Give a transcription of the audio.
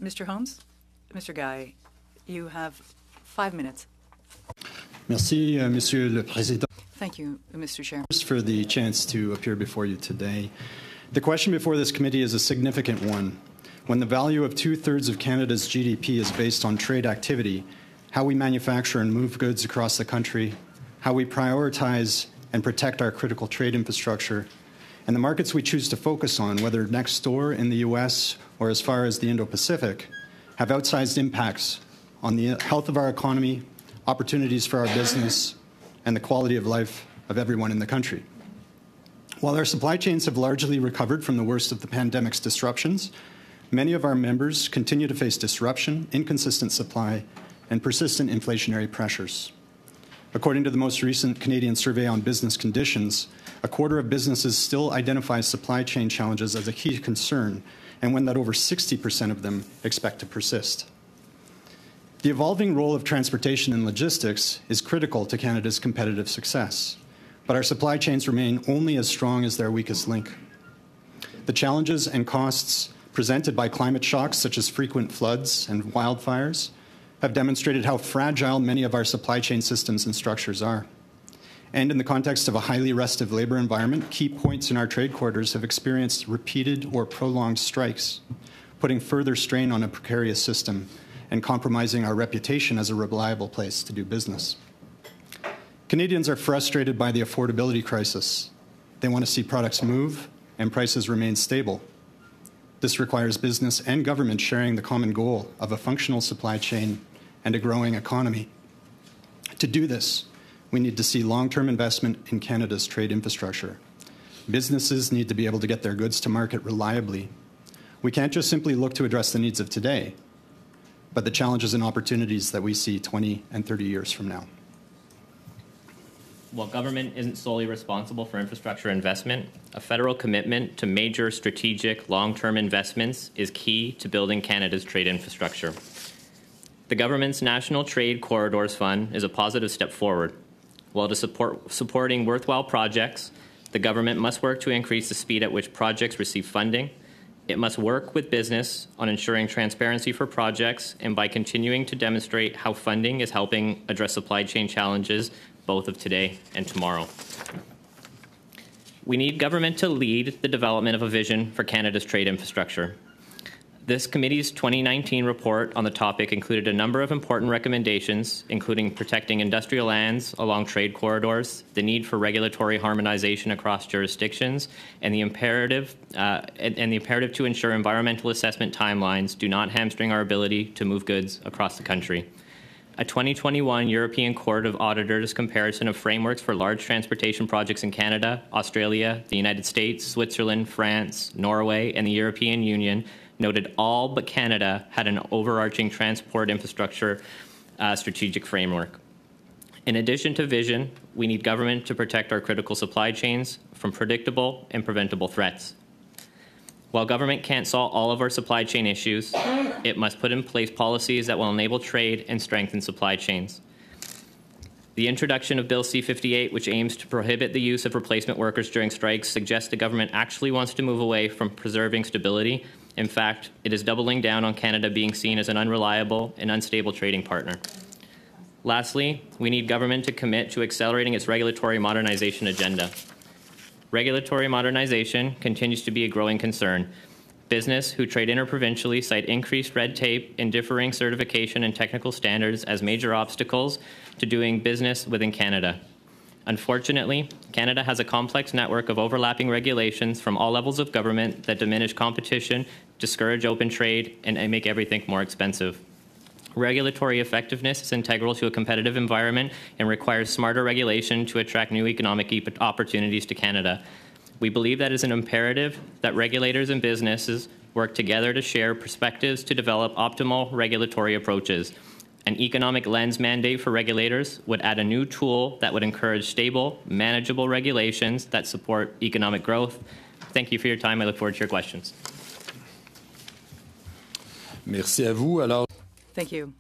Mr. Holmes? Mr. Guy, you have 5 minutes. Merci, Monsieur le Président. Thank you, Mr. Chair. For the chance to appear before you today. The question before this committee is a significant one. When the value of 2/3 of Canada's GDP is based on trade activity, how we manufacture and move goods across the country, how we prioritize and protect our critical trade infrastructure, and the markets we choose to focus on, whether next door in the US or as far as the Indo-Pacific, have outsized impacts on the health of our economy, opportunities for our business, and the quality of life of everyone in the country. While our supply chains have largely recovered from the worst of the pandemic's disruptions, many of our members continue to face disruption, inconsistent supply, and persistent inflationary pressures. According to the most recent Canadian Survey on Business Conditions, a quarter of businesses still identify supply chain challenges as a key concern, and one that over 60% of them expect to persist. The evolving role of transportation and logistics is critical to Canada's competitive success, but our supply chains remain only as strong as their weakest link. The challenges and costs presented by climate shocks, such as frequent floods and wildfires, have demonstrated how fragile many of our supply chain systems and structures are. And in the context of a highly restive labour environment, key points in our trade corridors have experienced repeated or prolonged strikes, putting further strain on a precarious system and compromising our reputation as a reliable place to do business. Canadians are frustrated by the affordability crisis. They want to see products move and prices remain stable. This requires business and government sharing the common goal of a functional supply chain and a growing economy. To do this, we need to see long-term investment in Canada's trade infrastructure. Businesses need to be able to get their goods to market reliably. We can't just simply look to address the needs of today, but the challenges and opportunities that we see 20 and 30 years from now. While government isn't solely responsible for infrastructure investment, a federal commitment to major strategic long-term investments is key to building Canada's trade infrastructure. The government's National Trade Corridors Fund is a positive step forward. While supporting worthwhile projects, the government must work to increase the speed at which projects receive funding. It must work with business on ensuring transparency for projects and by continuing to demonstrate how funding is helping address supply chain challenges both of today and tomorrow. We need government to lead the development of a vision for Canada's trade infrastructure. This committee's 2019 report on the topic included a number of important recommendations, including protecting industrial lands along trade corridors, the need for regulatory harmonization across jurisdictions, and the imperative to ensure environmental assessment timelines do not hamstring our ability to move goods across the country. A 2021 European Court of Auditors comparison of frameworks for large transportation projects in Canada, Australia, the United States, Switzerland, France, Norway, and the European Union noted all but Canada had an overarching transport infrastructure strategic framework. In addition to vision, we need government to protect our critical supply chains from predictable and preventable threats. While government can't solve all of our supply chain issues, it must put in place policies that will enable trade and strengthen supply chains. The introduction of Bill C-58, which aims to prohibit the use of replacement workers during strikes, suggests the government actually wants to move away from preserving stability. In fact, it is doubling down on Canada being seen as an unreliable and unstable trading partner. Lastly, we need government to commit to accelerating its regulatory modernization agenda. Regulatory modernization continues to be a growing concern. Business who trade interprovincially cite increased red tape and differing certification and technical standards as major obstacles to doing business within Canada. Unfortunately, Canada has a complex network of overlapping regulations from all levels of government that diminish competition, discourage open trade, and make everything more expensive. Regulatory effectiveness is integral to a competitive environment and requires smarter regulation to attract new economic opportunities to Canada. We believe that it is an imperative that regulators and businesses work together to share perspectives to develop optimal regulatory approaches. An economic lens mandate for regulators would add a new tool that would encourage stable, manageable regulations that support economic growth. Thank you for your time. I look forward to your questions. Merci à vous. Alors... Thank you.